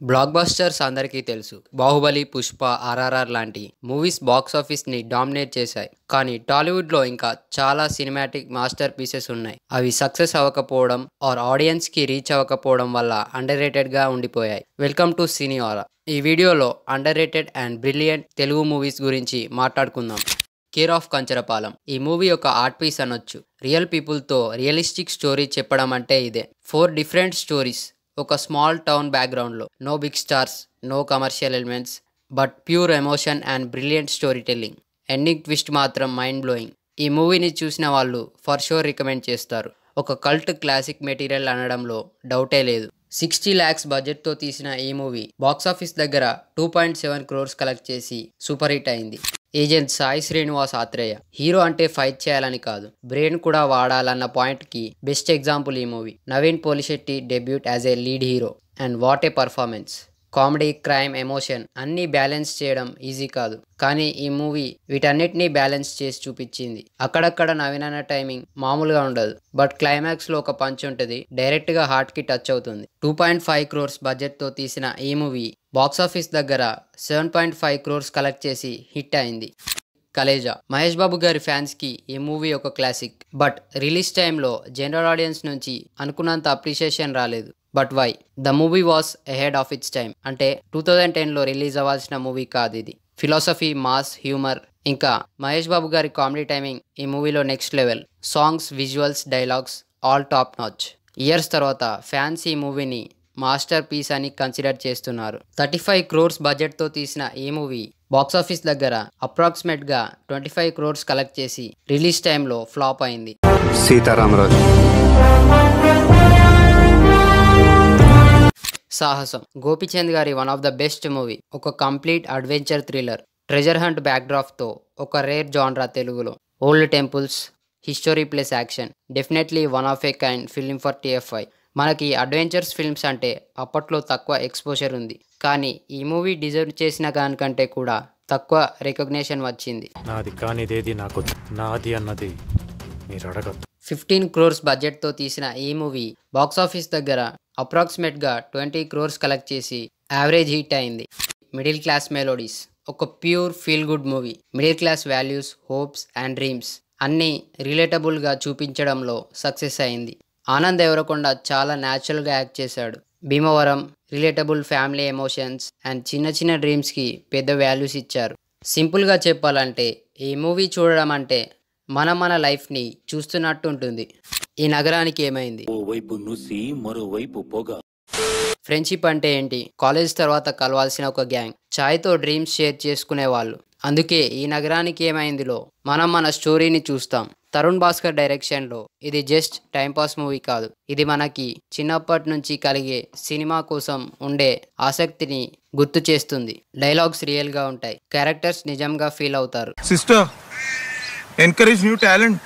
Black busters అందరికీ తెలుసు. 'బాహుబలి', 'పుష్ప', 'ఆర్ఆర్ఆర్' లాంటి మూవీస్ బాక్స్ ఆఫీస్‌ని డామినేట్ చేశాయి. కానీ టాలీవుడ్‌లో ఇంకా చాలా సినిమాటిక్ మాస్టర్ పీసెస్ ఉన్నాయి. అవి సక్సెస్ అవ్వకపోవడం ఆర్ ఆడియన్స్‌కి రీచ్ అవ్వకపోవడం వల్ల అండర్‌రేటెడ్‌గా ఉండిపోయాయి. Welcome to cine aura. ఈ వీడియోలో underrated and brilliant Telugu movies గురించి మాట్లాడుకుందాం. 'కేర్ ఆఫ్ కంచరపాలెం' ఈ మూవీ ఒక ఆర్ట్ పీస్ అనొచ్చు. రియల్ పీపుల్‌తో రియలిస్టిక్ స్టోరీ చెప్పడం అంటే ఇదే. 4 డిఫరెంట్ స్టోరీస్ ఒక స్మాల్ టౌన్ బ్యాక్గ్రౌండ్లో. No big stars, no commercial elements, but pure emotion and brilliant story telling. Ending twist మాత్రం మైండ్ బ్లోయింగ్. ఈ మూవీని చూసిన వాళ్ళు ఫర్ షూర్ రికమెండ్ చేస్తారు. ఒక కల్ట్ క్లాసిక్ మెటీరియల్ అనడంలో డౌటే లేదు. 60 lakhs బడ్జెట్తో తీసిన ఈ మూవీ బాక్సాఫీస్ దగ్గర 2.7 crores కలెక్ట్ చేసి సూపర్ హిట్ అయింది. ఏజెంట్ సాయి శ్రీనివాస్ ఆత్రేయ. హీరో అంటే ఫైట్ చేయాలని కాదు, బ్రెయిన్ కూడా వాడాలన్న పాయింట్కి బెస్ట్ ఎగ్జాంపుల్ ఈ movie. Naveen Polishetty debut as a lead hero and what a performance. Comedy, crime, emotion అన్నీ బ్యాలెన్స్ చేయడం ఈజీ కాదు. కానీ ఈ మూవీ వీటన్నిటినీ బ్యాలెన్స్ చేసి చూపించింది. అక్కడక్కడ నవీన్ అన్న టైమింగ్ మామూలుగా ఉండదు, బట్ క్లైమాక్స్లో ఒక పంచ్ ఉంటుంది, డైరెక్ట్గా హార్ట్కి టచ్ అవుతుంది. 2.5 crores బడ్జెట్తో తీసిన ఈ మూవీ బాక్సాఫీస్ దగ్గర 7.5 crores కలెక్ట్ చేసి హిట్ అయింది. కలేజా. మహేష్ బాబు గారి ఫ్యాన్స్కి ఈ మూవీ ఒక క్లాసిక్. బట్ రిలీజ్ టైంలో జనరల్ ఆడియన్స్ నుంచి అనుకున్నంత అప్రిషియేషన్ రాలేదు. But why? The movie was ahead of its time. అంటే 2010లో రిలీజ్ అవ్వాల్సిన మూవీ కాదు ఇది. ఫిలాసఫీ, మాస్, హ్యూమర్, ఇంకా మహేష్ బాబు గారి కామెడీ టైమింగ్ ఈ మూవీలో next level. Songs, visuals, dialogues all top notch. Years తర్వాత ఫ్యాన్స్ ఈ మూవీని మాస్టర్ పీస్ అని కన్సిడర్ చేస్తున్నారు. 35 crores బడ్జెట్తో తీసిన ఈ మూవీ బాక్సాఫీస్ దగ్గర అప్రాక్సిమేట్గా 25 crores కలెక్ట్ చేసి రిలీజ్ టైంలో ఫ్లాప్ అయింది. సీతారామరాజు. సాహసం. గోపీచంద్ గారి one of the best movie. ఒక complete adventure thriller. Treasure hunt బ్యాక్డ్రాప్తో ఒక రేర్ జాన్రా తెలుగులో. Old temples, history plus action. Definitely one of a kind film for TFI. మనకి అడ్వెంచర్స్ ఫిల్మ్స్ అంటే అప్పట్లో తక్కువ ఎక్స్పోజర్ ఉంది, కానీ ఈ మూవీ డిజర్వ్ చేసిన దానికంటే కూడా తక్కువ రికగ్నేషన్ వచ్చింది. నాది కానిదేది నాకు నాది అన్నది మీరు అడగద్దు. 15 crores బడ్జెట్తో తీసిన ఈ మూవీ బాక్సాఫీస్ దగ్గర అప్రాక్సిమేట్గా 20 crores కలెక్ట్ చేసి యావరేజ్ హిట్ అయింది. Middle class melodies. ఒక pure feel good movie. Middle class values, hopes and dreams అన్నీ రిలేటబుల్గా చూపించడంలో సక్సెస్ అయింది. ఆనంద్ దేవరకొండ చాలా న్యాచురల్గా యాక్ట్ చేశాడు. Bhimavaram, relatable family emotions and చిన్న చిన్న డ్రీమ్స్కి పెద్ద వాల్యూస్ ఇచ్చారు. సింపుల్గా చెప్పాలంటే ఈ మూవీ చూడడం అంటే మన లైఫ్ని చూస్తున్నట్టు ఉంటుంది. ఈ నగరానికి ఏమైంది? ఓవైపు నుసి మరోవైపు పొగ. ఫ్రెండ్షిప్ అంటే ఏంటి? కాలేజ్ తర్వాత కలవాల్సిన ఒక గ్యాంగ్. ఛాయ్తో డ్రీమ్స్ షేర్ చేసుకునే వాళ్ళు. అందుకే ఈ నగరానికి ఏమైందిలో మన స్టోరీని చూస్తాం. తరుణ్ భాస్కర్ డైరెక్షన్లో ఇది జస్ట్ టైంపాస్ మూవీ కాదు. ఇది మనకి చిన్నప్పటి నుంచి కలిగే సినిమా కోసం ఉండే ఆసక్తిని గుర్తు చేస్తుంది. డైలాగ్స్ రియల్గా ఉంటాయి, క్యారెక్టర్స్ నిజంగా ఫీల్ అవుతారు. Sister, encourage new talent,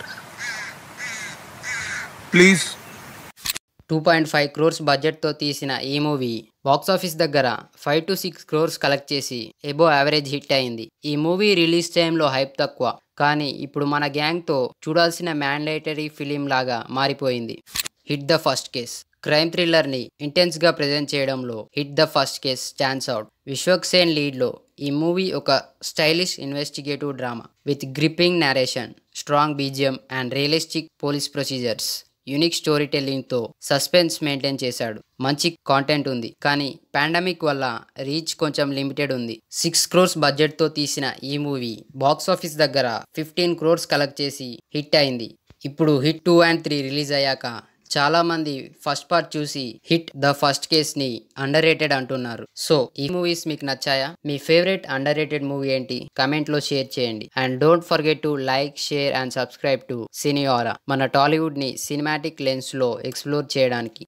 please. 2.5 crores బడ్జెట్తో తీసిన ఈ మూవీ బాక్సాఫీస్ దగ్గర 5 to 6 crores కలెక్ట్ చేసి ఎబో యావరేజ్ హిట్ అయింది. ఈ మూవీ రిలీజ్ టైంలో హైప్ తక్కువ, కానీ ఇప్పుడు మన గ్యాంగ్తో చూడాల్సిన మ్యాండేటరీ ఫిలిం లాగా మారిపోయింది. Hit the first case. Crime థ్రిల్లర్ని ఇంటెన్స్గా ప్రజెంట్ చేయడంలో hit the first case stands out. Vishwak Sen లీడ్లో ఈ మూవీ ఒక stylish investigative drama with gripping narration, strong BGM and realistic police procedures. Unique story టెల్లింగ్తో సస్పెన్స్ మెయింటైన్ చేశాడు. మంచి కాంటెంట్ ఉంది, కానీ పాండమిక్ వల్ల రీచ్ కొంచెం లిమిటెడ్ ఉంది. 6 crores బడ్జెట్తో తీసిన ఈ మూవీ బాక్సాఫీస్ దగ్గర 15 crores కలెక్ట్ చేసి హిట్ అయింది. ఇప్పుడు హిట్ 2 and 3 రిలీజ్ అయ్యాక చాలా మంది ఫస్ట్ పార్ట్ చూసి హిట్ ద ఫస్ట్ కేస్ ని అండర్ రేటెడ్ అంటున్నారు. సో ఈ మూవీస్ మీకు నచ్చాయా? మీ ఫేవరెట్ అండర్ రేటెడ్ మూవీ ఏంటి? కమెంట్ లో షేర్ చేయండి. And don't forget to like, share and subscribe to cine Aura, మన టాలీవుడ్ ని సినిమాటిక్ లెన్స్ లో ఎక్స్ప్లోర్ చేయడానికి.